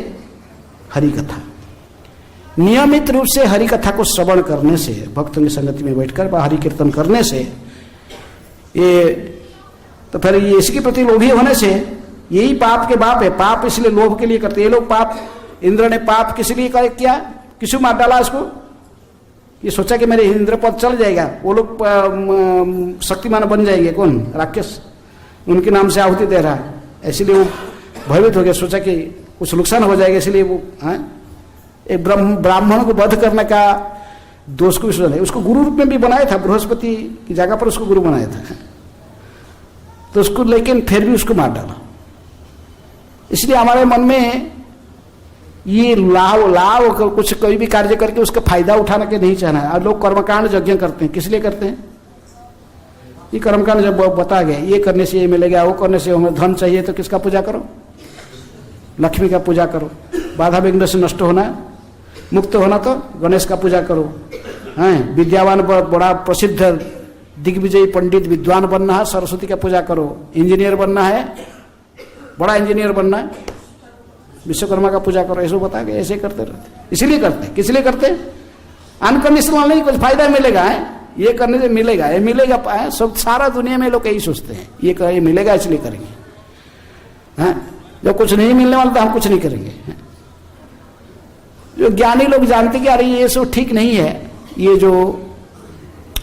हरि कथा। नियमित रूप से हरि कथा को श्रवण करने से, भक्तों की संगति में बैठकर हरि कीर्तन करने से, ये तो फिर ये इसके प्रति लोभी होने से यही पाप के बाप है। पाप इसलिए लोभ के लिए करते। ये लोग पाप, इंद्र ने पाप किस लिए किया? किसको मार डाला इसको? ये सोचा कि मेरे इंद्र पद चल जाएगा, वो लोग शक्तिमान बन जाएंगे। कौन? राक्षस उनके नाम से आहुति दे रहा है, इसलिए वो भयभीत हो गया, सोचा कि कुछ नुकसान हो जाएगा, इसलिए वो एक ब्राह्मण को वध करने का दोष को विश्वास है। उसको गुरु रूप में भी बनाया था, बृहस्पति की जगह पर उसको गुरु बनाया था, तो उसको, लेकिन फिर भी उसको मार डाला। इसलिए हमारे मन में ये लाभ कुछ कोई भी कार्य करके उसका फायदा उठाने के नहीं चाहना है। और लोग कर्मकांड यज्ञ करते हैं, किस लिए करते हैं? ये कर्मकांड जब बता गए ये करने से ये मिलेगा, वो करने से हमें धन चाहिए, तो किसका पूजा करो? लक्ष्मी का पूजा करो। बाधा विघ्न से नष्ट होना, मुक्त होना तो गणेश का पूजा करो, हैं? विद्यावान बड़ा प्रसिद्ध दिग्विजयी पंडित विद्वान बनना है, सरस्वती का पूजा करो। इंजीनियर बनना है, बड़ा इंजीनियर बनना है, विश्वकर्मा का पूजा करो। ऐसे बता गए, ऐसे करते रहते। इसीलिए करते, किस लिए करते? अनकंडीशनल नहीं, कुछ फायदा मिलेगा, है? ये करने से मिलेगा, ये मिलेगा, है? सब सारा दुनिया में लोग यही सोचते हैं, ये मिलेगा इसलिए करेंगे, हैं? जब कुछ नहीं मिलने वाला तो हम कुछ नहीं करेंगे, हैं? जो ज्ञानी लोग जानते कि अरे ये सब ठीक नहीं है, ये जो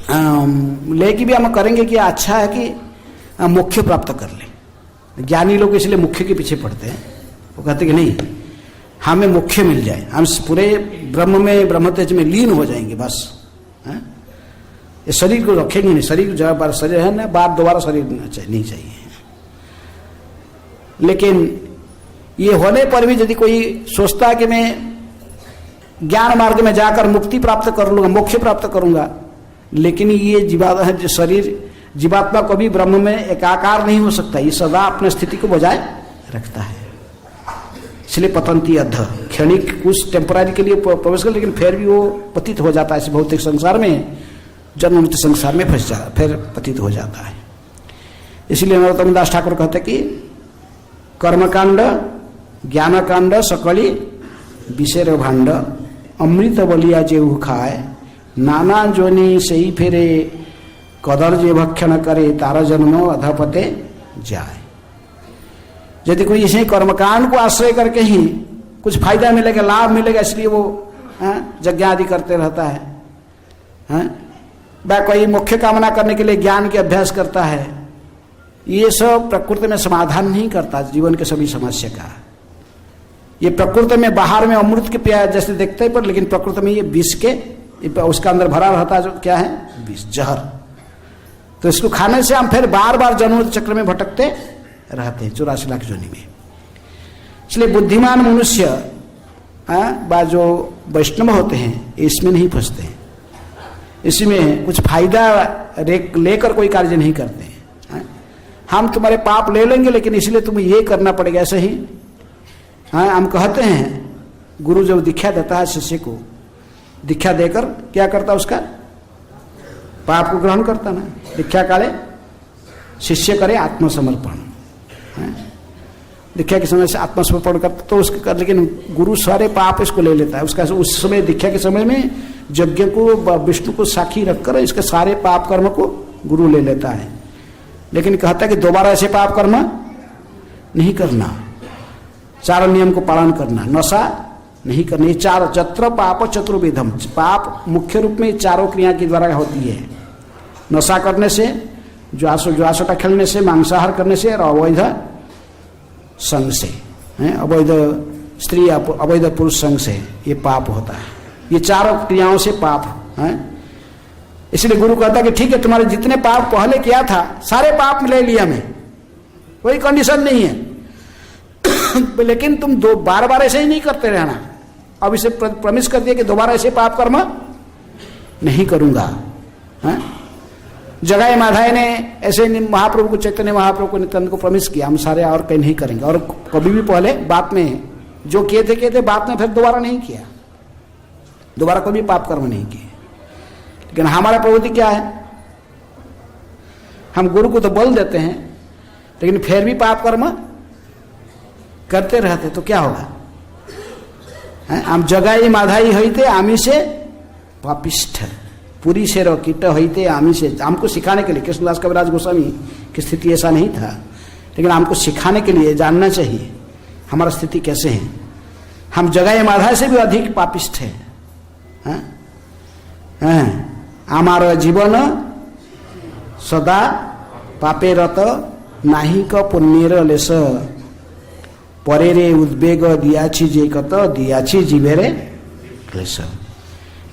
लेकिन भी हम करेंगे कि अच्छा है कि मोक्ष प्राप्त कर ले। ज्ञानी लोग इसलिए मोक्ष के पीछे पड़ते हैं। वो कहते कि नहीं, हमें मोक्ष मिल जाए, हम पूरे ब्रह्म में, ब्रह्म तेज में लीन हो जाएंगे बस, है? ये शरीर को रखेंगे नहीं, शरीर जब बार शरीर है ना, बार दोबारा शरीर नहीं चाहिए। लेकिन ये होने पर भी यदि कोई सोचता है कि मैं ज्ञान मार्ग में जाकर मुक्ति प्राप्त कर लूंगा, मोक्ष प्राप्त करूंगा, लेकिन ये शरीर जीवात्मा कभी ब्रह्म में एकाकार नहीं हो सकता। ये सदा अपनी स्थिति को बजाय रखता है, इसलिए पतंती अध, क्षणिक कुछ टेम्पररी के लिए प्रवेश कर, लेकिन फिर भी वो पतित हो जाता है इस भौतिक संसार में, जन्म मृत्यु संसार में फंस जाता, फिर पतित हो जाता है। इसलिए नरोत्तम दास ठाकुर कहते कि कर्मकांड ज्ञानकांड सकली विषेर भांड, अमृत बलिया जेऊ खाए, नाना जोनी सही फेरे, कदर जे भक्षण करे, तारा जन्म अधपते जाए। यदि कोई इसे कर्मकांड को आश्रय करके ही कुछ फायदा मिलेगा, लाभ मिलेगा, इसलिए वो यज्ञ आदि करते रहता है, वह कोई मुख्य कामना करने के लिए ज्ञान के अभ्यास करता है, ये सब प्रकृति में समाधान नहीं करता जीवन के सभी समस्या का। ये प्रकृति में बाहर में अमृत के प्यार जैसे देखते हैं, पर लेकिन प्रकृति में ये विष के उसका अंदर भरा रहता है, जो क्या है? विष, जहर। तो इसको खाने से हम फिर बार बार जन्म चक्र में भटकते रहते हैं, 84 लाख योनि में। इसलिए बुद्धिमान मनुष्य जो वैष्णव होते हैं इसमें नहीं फंसते हैं, इसमें कुछ फायदा लेकर कोई कार्य नहीं करते हैं। हम तुम्हारे पाप ले लेंगे, लेकिन इसलिए तुम्हें ये करना पड़ेगा, ऐसे ही हम कहते हैं गुरु जब दीक्षा देता है शिष्य को, दीक्षा देकर क्या करता उसका पाप को ग्रहण करता ना। दीक्षा काले शिष्य करे आत्मसमर्पण, दीक्षा के समय से आत्मसमर्पण करता तो उसके कर, लेकिन गुरु सारे पाप इसको ले लेता है। उसका उस समय दीक्षा के समय में यज्ञ को विष्णु को साक्षी रखकर इसके सारे पाप कर्म को गुरु ले लेता है, लेकिन कहता है कि दोबारा ऐसे पाप कर्म नहीं करना, चार नियम को पालन करना, नशा नहीं करनी। ये चार चत्र पाप चतुर्विधम, पाप मुख्य रूप में चारों क्रिया के द्वारा होती है। नशा करने से, जुआसोटा खेलने से, मांसाहार करने से और अवैध संग से, अवैध स्त्री अवैध पुरुष संग से ये पाप होता है। ये चारों क्रियाओं से पाप है। इसलिए गुरु कहता है कि ठीक है, तुम्हारे जितने पाप पहले किया था सारे पाप ले लिया मैं, कोई कंडीशन नहीं है लेकिन तुम दो बार बार ऐसे ही नहीं करते रहना। अब इसे प्रमिस कर दिया कि दोबारा ऐसे पाप कर्म नहीं करूंगा। जगाए माधाय ने ऐसे महाप्रभु को, चैतन्य महाप्रभु को, नित्यानंद को प्रमिस किया हम सारे और कहीं नहीं करेंगे, और कभी भी पहले बात में जो किए थे बात में फिर दोबारा नहीं किया, दोबारा कभी पाप कर्म नहीं किए। लेकिन हमारा प्रवृत्ति क्या है, हम गुरु को तो बोल देते हैं लेकिन फिर भी पाप कर्म करते रहते, तो क्या होगा? हम जगाई माधाई होते आमी से पापिष्ठ, पूरी से रो कीट होते आमी से। हमको सिखाने के लिए, कृष्णदास कविराज गोस्वामी की स्थिति ऐसा नहीं था, लेकिन हमको सिखाने के लिए जानना चाहिए हमारा स्थिति कैसे है। हम जगाई माधाई से भी अधिक पापिष्ठ है। हमारा जीवन सदा पापे रत नाही क पुण्यर लेस, परेरे उद्वेग दियाछि जे कत दियाछि जीवेरे क्लेश।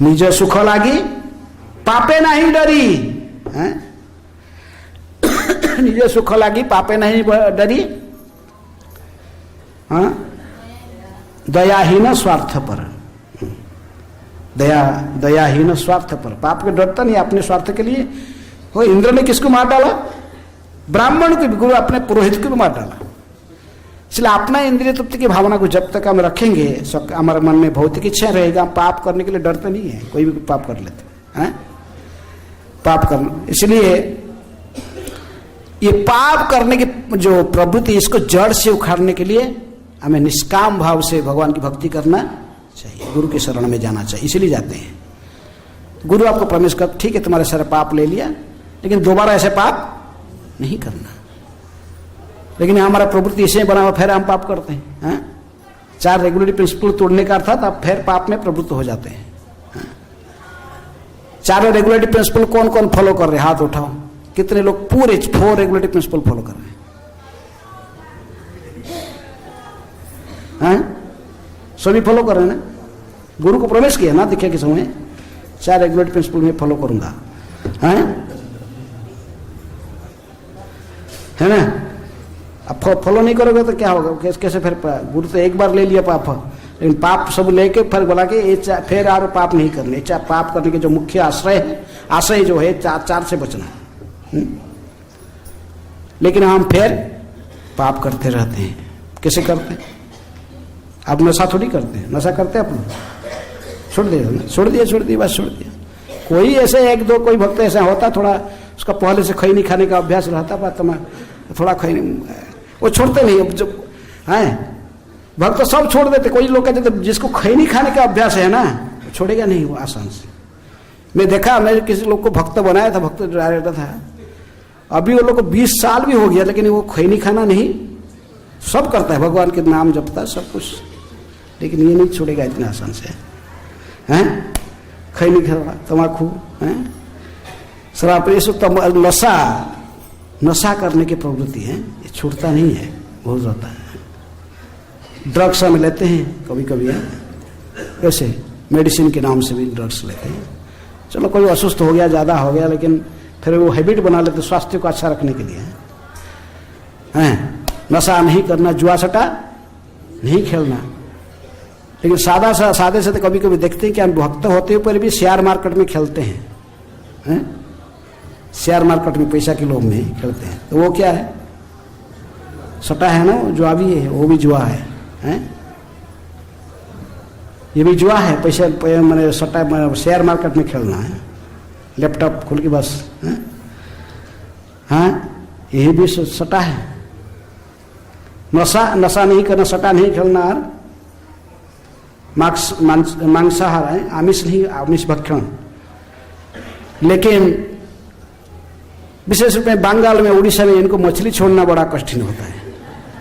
निज सुख लागी पापे नहीं डरी, निज सुख लागी पापे नहीं डरी, दयाहीन स्वार्थ पर, दयाहीन स्वार्थ पर, पाप के डरता नहीं अपने स्वार्थ के लिए। वो इंद्र ने किसको मार डाला? ब्राह्मण को भी, गुरु अपने पुरोहित को भी मार डाला। इसलिए अपना इंद्रिय तृप्ति की भावना को जब तक हम रखेंगे, हमारे मन में भौतिक इच्छा रहेगा, पाप करने के लिए डरते नहीं है, कोई भी पाप कर लेते हैं पाप करना। इसलिए ये पाप करने की जो प्रवृत्ति, इसको जड़ से उखाड़ने के लिए हमें निष्काम भाव से भगवान की भक्ति करना चाहिए, गुरु के शरण में जाना चाहिए। इसलिए जाते हैं, गुरु आपको प्रॉमिस कर, ठीक है तुम्हारे सारे पाप ले लिया लेकिन दोबारा ऐसे पाप नहीं करना। लेकिन हमारा प्रवृत्ति ऐसे बना हुआ, फिर हम पाप करते हैं। चार रेगुलेटरी प्रिंसिपल तोड़ने का अर्थात आप फिर पाप में प्रवृत्त हो जाते हैं। चारों रेगुलेटरी प्रिंसिपल कौन कौन फॉलो कर रहे हैं? हाथ उठाओ। कितने लोग पूरे 4 रेगुलेटरी प्रिंसिपल फॉलो कर रहे हैं? सभी फॉलो कर रहे हैं ना? गुरु को प्रवेश किया ना दीक्षा के समय, 4 रेगुलेटरी प्रिंसिपल में फॉलो करूंगा, है ना? अब फॉलो नहीं करोगे तो क्या होगा? कैसे फिर? गुरु तो एक बार ले लिया पाप, लेकिन पाप सब लेके फिर बोला कि ये फिर और पाप नहीं करने। पाप करने के जो मुख्य आश्रय है, आशय जो है चार से बचना है। लेकिन हम फिर पाप करते रहते हैं। कैसे करते हैं? अब नशा थोड़ी करते हैं, नशा करते हैं अपना, छोड़ दिया बस छोड़ दिया। कोई ऐसे एक दो कोई भक्त ऐसा होता, थोड़ा उसका पहले से खैनी खाने का अभ्यास रहता, बात थोड़ा खैनी, वो छोड़ते नहीं। अब जब भक्त तो सब छोड़ देते। कोई लोग कहते जिसको खैनी खाने का अभ्यास है ना, छोड़ेगा नहीं वो आसान से। मैं देखा, मैं किसी लोग को भक्त बनाया था, भक्त डायरेक्टर था, अभी वो लोग को 20 साल भी हो गया, लेकिन वो खैनी खाना नहीं, सब करता है, भगवान के नाम जपता सब कुछ, लेकिन ये नहीं छोड़ेगा इतना आसान से। खैनी खाना, तम्बाकू, शराब, ये सब नशा करने की प्रवृत्ति है, ये छूटता नहीं है, बहुत होता है। ड्रग्स हम लेते हैं कभी कभी, वैसे मेडिसिन के नाम से भी ड्रग्स लेते हैं। चलो कोई अस्वस्थ हो गया, ज़्यादा हो गया, लेकिन फिर वो हैबिट बना लेते स्वास्थ्य को अच्छा रखने के लिए। नशा नहीं करना, जुआ सट्टा नहीं खेलना। लेकिन सादे से तो कभी कभी देखते हैं कि हम भक्त होते हुए पर भी शेयर मार्केट में खेलते हैं, शेयर मार्केट में पैसा के लोभ में खेलते हैं। तो वो क्या है? सट्टा है ना, जुआ भी है, वो भी जुआ है। ये भी जुआ है, पैसे मैंने सट्टा शेयर मार्केट में खेलना है, लैपटॉप खोल के बस। हाँ, यही भी सट्टा है। नशा नहीं करना, सट्टा नहीं खेलना, और मांसाहार है, आमिष नहीं, आमिष भक्षण। लेकिन विशेष रूप में बंगाल में, उड़ीसा में इनको मछली छोड़ना बड़ा कठिन होता है,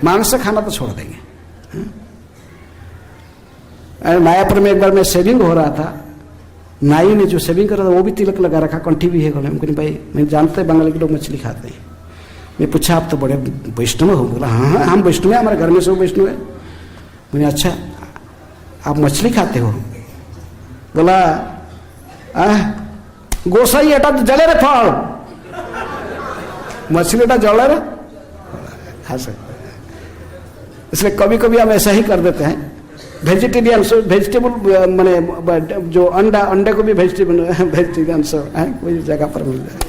मांस खाना तो छोड़ देंगे। मायापुर में एक बार मैं सेविंग हो रहा था, नाई ने जो सेविंग कर रहा था वो भी तिलक लगा रखा, कंठी भी है गले में। भाई मैं जानते हैं बंगाल के लोग मछली खाते हैं। मैं पूछा आप तो बड़े वैष्णव हो? बोला हाँ हाँ हम वैष्णव हैं, हमारे घर में सब वैष्णव है। मैंने अच्छा आप मछली खाते हो? बोला गोसाई एटा तो जले रे फल, मछली एटा जले रे। हाँ सर, इसलिए कभी कभी हम ऐसा ही कर देते हैं। वेजिटेरियन वेजिटेबल मैंने जो अंडे को भी वेजिटेरियन कोई जगह पर मिल जाए।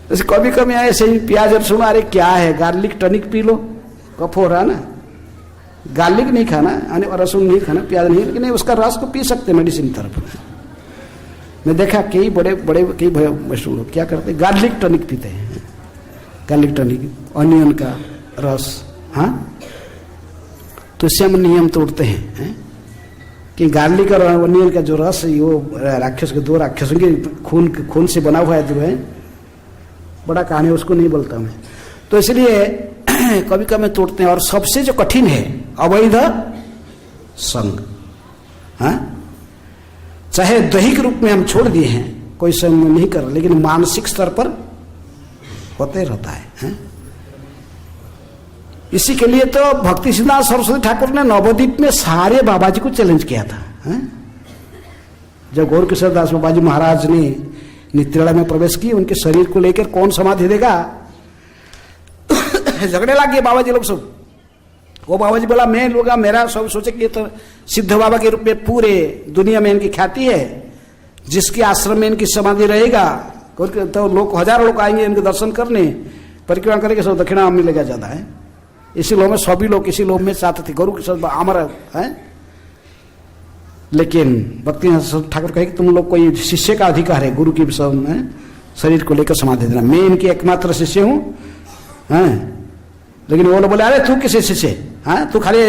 जैसे कभी कभी ऐसे ही प्याज और सुना, अरे क्या है गार्लिक टनिक पी लो, कफ हो रहा ना। गार्लिक नहीं खाना, लहसुन नहीं खाना, प्याज नहीं, लेकिन उसका रस को पी सकते मेडिसिन तरफ। मैं देखा कई बड़े बड़े कई वैष्णव लोग क्या करते, गार्लिक टनिक पीते हैं, गार्लिक टनिक, ऑनियन का रस। हाँ, तो इससे हम नियम तोड़ते हैं कि गार्लिक और ऑनियन का जो रस है वो राक्षस के, दो राक्षसों के खून से बना हुआ है जो है, बड़ा कहानी उसको नहीं बोलता मैं। तो इसलिए कभी कभी तोड़ते हैं। और सबसे जो कठिन है अवैध संग। हाँ, चाहे दैहिक रूप में हम छोड़ दिए हैं, कोई संग नहीं कर रहा, लेकिन मानसिक स्तर पर होते रहता है। इसी के लिए तो भक्ति सिद्धांत सरस्वती ठाकुर ने नवद्वीप में सारे बाबा जी को चैलेंज किया था। जब गौर किशोर दास बाबा जी महाराज ने नित्रेड़ा में प्रवेश की, उनके शरीर को लेकर कौन समाधि देगा, झगड़े लग गए बाबा जी लोग सब। वो बाबा जी बोला मैं लूंगा, मेरा सब सोचे कि ये तो सिद्ध बाबा के रूप में पूरे दुनिया में इनकी ख्याति है, जिसके आश्रम में इनकी समाधि रहेगा तो लोग हजारों लोग आएंगे इनके दर्शन करने, परिक्रमा करेंगे, सब दक्षिणा मिलेगा ज्यादा है। इसी लोग में सभी लोग इसी लोग में चाहते थे, गुरु के साथ अमर है। लेकिन भक्ति ठाकुर कहे कि तुम लोग कोई शिष्य का अधिकार है गुरु की शरीर को लेकर समाधि देना, मैं इनकी एकमात्र शिष्य हूँ। लेकिन वो लोग बोले अरे तू किसे शिष्य है, तू खाली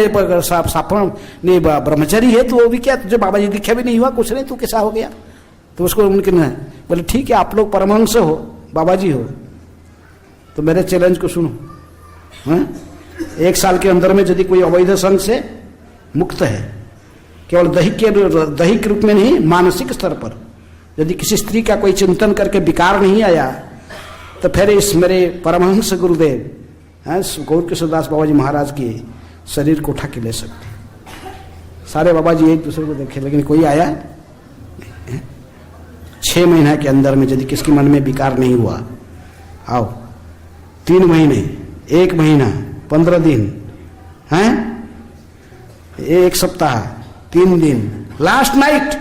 नहीं ब्रह्मचारी है, तो वो भी क्या तुझे बाबा जी दीक्षा भी नहीं हुआ, कुछ नहीं, तू कैसा हो गया? तो उसको उनके न बोले ठीक है आप लोग परमहंस हो, बाबा जी हो, तो मेरे चैलेंज को सुनो। 1 साल के अंदर में यदि कोई अवैध संग से मुक्त है, केवल दैहिक रूप में नहीं, मानसिक स्तर पर यदि किसी स्त्री का कोई चिंतन करके विकार नहीं आया, तो फिर इस मेरे परमहंस गुरुदेव गौर किशोर दास बाबा जी महाराज के शरीर को उठा के ले सकते। सारे बाबा जी एक दूसरे को देखे, लेकिन कोई आया 6 महीना के अंदर में यदि किसके मन में विकार नहीं हुआ, आओ 3 महीने, 1 महीना, 15 दिन, 1 सप्ताह, 3 दिन, लास्ट नाइट,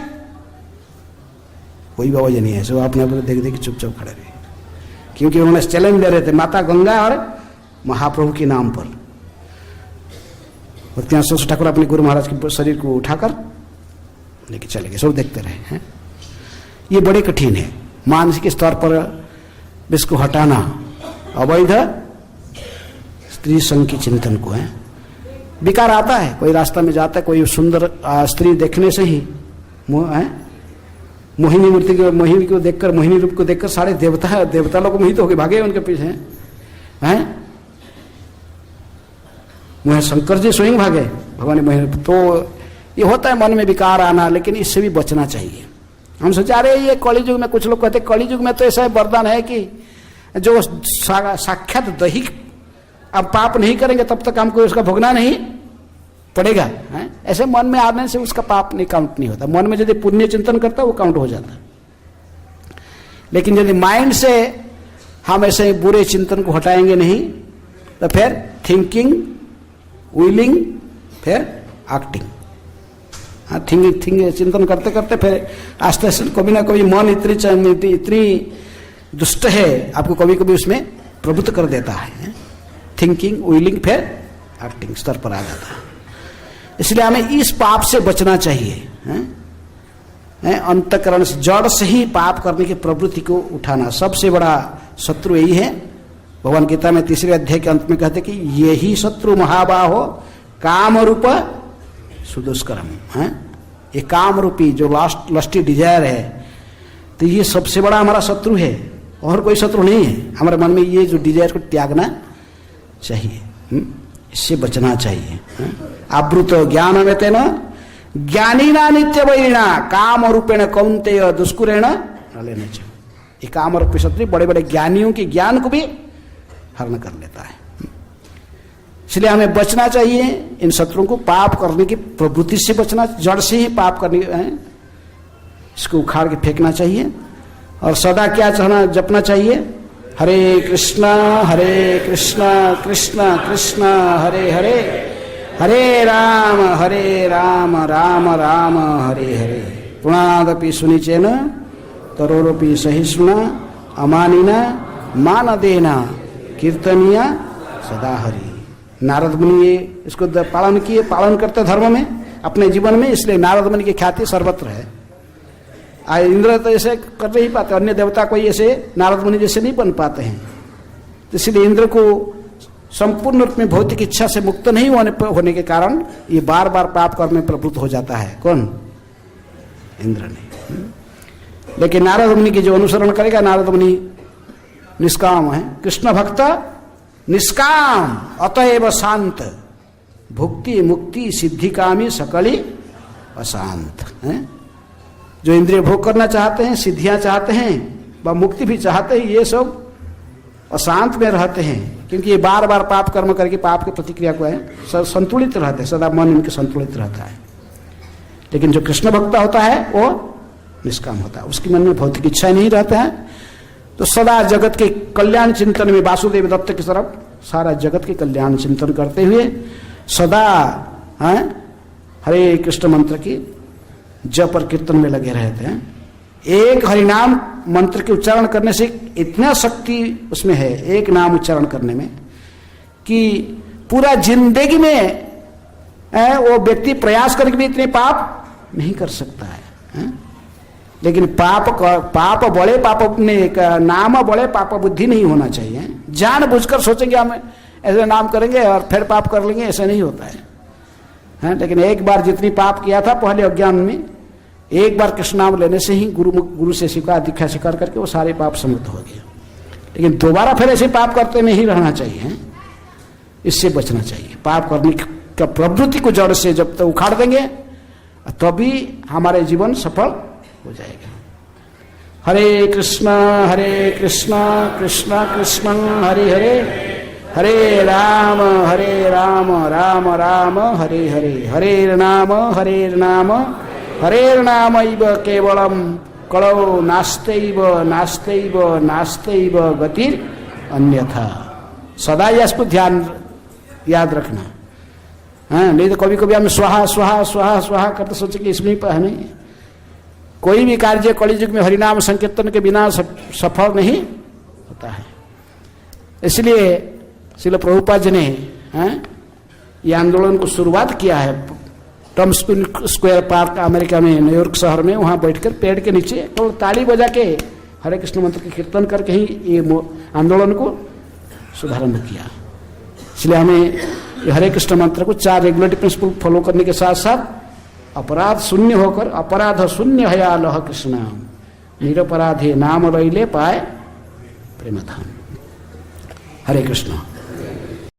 कोई बाबा जी नहीं है। सब आपने देख देख चुपचाप खड़े रहे, क्योंकि उन्होंने चैलेंज दे रहे थे माता गंगा और महाप्रभु के नाम पर। भक्तिनाथ सरस्वती ठाकुर अपने गुरु महाराज के शरीर को उठाकर लेके चले गए, सब देखते रहे हैं। ये बड़े कठिन है मानसिक स्तर पर इसको हटाना, अवैध स्त्री संग के चिंतन को है। विकार आता है, कोई रास्ता में जाता है, कोई सुंदर स्त्री देखने से ही मोहिनी मूर्ति को, मोहिनी को देखकर, मोहिनी रूप को देखकर सारे देवता लोग मोहित हो गए, भागे उनके पीछे हैं। मुझे शंकर जी स्वयं भागे भगवान मोहिनी। तो ये होता है मन में विकार आना, लेकिन इससे भी बचना चाहिए। हम सोचा अरे ये कलयुग में, कुछ लोग कहते कलयुग में तो ऐसा वरदान है कि जो साक्षात दैहिक अब पाप नहीं करेंगे तब तक हमको उसका भोगना नहीं पड़ेगा। ऐसे मन में आने से उसका पाप नहीं काउंट नहीं होता। मन में यदि पुण्य चिंतन करता है वो काउंट हो जाता है। लेकिन यदि माइंड से हम ऐसे बुरे चिंतन को हटाएंगे नहीं, तो फिर थिंकिंग, विलिंग, फिर एक्टिंग। थिंकिंग चिंतन करते करते फिर आस्ते आस्ते कभी ना कभी मन इतनी दुष्ट है, आपको कभी कभी उसमें प्रभुत्व कर देता है। थिंकिंग, विलिंग, फिर एक्टिंग स्तर पर आ जाता है। इसलिए हमें इस पाप से बचना चाहिए, अंतकरण से, जड़ से ही पाप करने की प्रवृत्ति को उठाना। सबसे बड़ा शत्रु यही है। भगवान गीता में 3 अध्याय के अंत में कहते कि यही शत्रु महाबाहो काम रूप सुदुष्करम है। ये काम रूपी जो लस्टी डिजायर है, तो ये सबसे बड़ा हमारा शत्रु है, और कोई शत्रु नहीं है। हमारे मन में ये जो डिजायर को त्यागना चाहिए, इससे बचना चाहिए। आवृत ज्ञान में तेना ज्ञानी ना नित्य वैरिणा काम रूपेण कौन्तेय दुष्कुरेण न लेने चाहिए। ये काम रूपी शत्रु बड़े बड़े ज्ञानियों के ज्ञान को भी हरण कर लेता है। इसलिए हमें बचना चाहिए इन शत्रुओं को, पाप करने की प्रवृत्ति से बचना, जड़ से ही पाप करने, इसको उखाड़ के फेंकना चाहिए। और सदा क्या चाहना, जपना चाहिए, हरे कृष्णा कृष्ण कृष्ण हरे हरे, हरे राम राम राम हरे हरे। पुणादपि सुनिचेन तरोरपि सहिष्णुना अमानिना मानदेना कीर्तनिया सदा हरि। नारद मुनि ये इसको पालन किए, पालन करते धर्म में अपने जीवन में, इसलिए नारद मुनि की ख्याति सर्वत्र है। इंद्र तो ऐसे कर नहीं पाते, अन्य देवता कोई ऐसे नारद मुनि जैसे नहीं बन पाते हैं। इसलिए इंद्र को संपूर्ण रूप में भौतिक इच्छा से मुक्त नहीं होने के कारण ये बार बार पाप कर्म में प्रवृत्त हो जाता है। कौन? इंद्र ने। लेकिन नारद मुनि की जो अनुसरण करेगा, नारद मुनि निष्काम है, कृष्ण भक्त निष्काम, अतएव शांत, भुक्ति मुक्ति सिद्धि कामी सकली अशांत है। जो इंद्रिय भोग करना चाहते हैं, सिद्धियां चाहते हैं, व मुक्ति भी चाहते हैं, ये सब अशांत में रहते हैं, क्योंकि ये बार बार पाप कर्म करके पाप की प्रतिक्रिया को है संतुलित रहते हैं, सदा मन इनके संतुलित रहता है। लेकिन जो कृष्ण भक्त होता है वो निष्काम होता है, उसके मन में भौतिक इच्छा नहीं रहता है। तो सदा जगत के कल्याण चिंतन में वासुदेव दत्त की तरफ सारा जगत के कल्याण चिंतन करते हुए सदा हरे कृष्ण मंत्र की जप और कीर्तन में लगे रहते हैं। एक हरिनाम मंत्र के उच्चारण करने से इतना शक्ति उसमें है, एक नाम उच्चारण करने में, कि पूरा जिंदगी में वो व्यक्ति प्रयास करके भी इतने पाप नहीं कर सकता है। लेकिन पाप बड़े पाप ने नाम बड़े पाप बुद्धि नहीं होना चाहिए। जानबूझकर सोचेंगे हम ऐसे नाम करेंगे और फिर पाप कर लेंगे, ऐसा नहीं होता है। लेकिन एक बार जितनी पाप किया था पहले अज्ञान में, एक बार कृष्ण नाम लेने से ही गुरु से स्वीकार, दीक्षा स्वीकार करके वो सारे पाप समाप्त हो गए। लेकिन दोबारा फिर ऐसे पाप करते नहीं रहना चाहिए, इससे बचना चाहिए। पाप करने का प्रवृत्ति को जड़ से जब तक उखाड़ देंगे तभी हमारे जीवन सफल हो जाएगा। हरे कृष्ण कृष्ण कृष्ण हरे हरे, हरे राम राम राम हरे हरे, हरे नाम हरेर्नामैव केवलम कलौ नास्त्यैव गतिर् अन्यथा। सदा इसको ध्यान याद रखना। नहीं तो कभी कभी हम स्वाहा स्वाहा स्वाहा स्वाहा करते सोचेंगे इसमें नहीं। कोई भी कार्य कलियुग में हरिनाम संकीर्तन के बिना सफल नहीं होता है। इसलिए श्रील प्रभुपाद जी ने ये आंदोलन को शुरुआत किया है टॉम स्क्वायर पार्क अमेरिका में, न्यूयॉर्क शहर में। वहां बैठकर पेड़ के नीचे तो ताली बजा के हरे कृष्ण मंत्र के कीर्तन करके ही ये आंदोलन को शुभारंभ किया। इसलिए हमें ये हरे कृष्ण मंत्र को 4 रेगुलेटरी प्रिंसिपल फॉलो करने के साथ साथ अपराध शून्य होकर, अपराध शून्य हयालह कृष्ण निरपराधे नाम रैले पाए प्रेमधाम। हरे कृष्ण।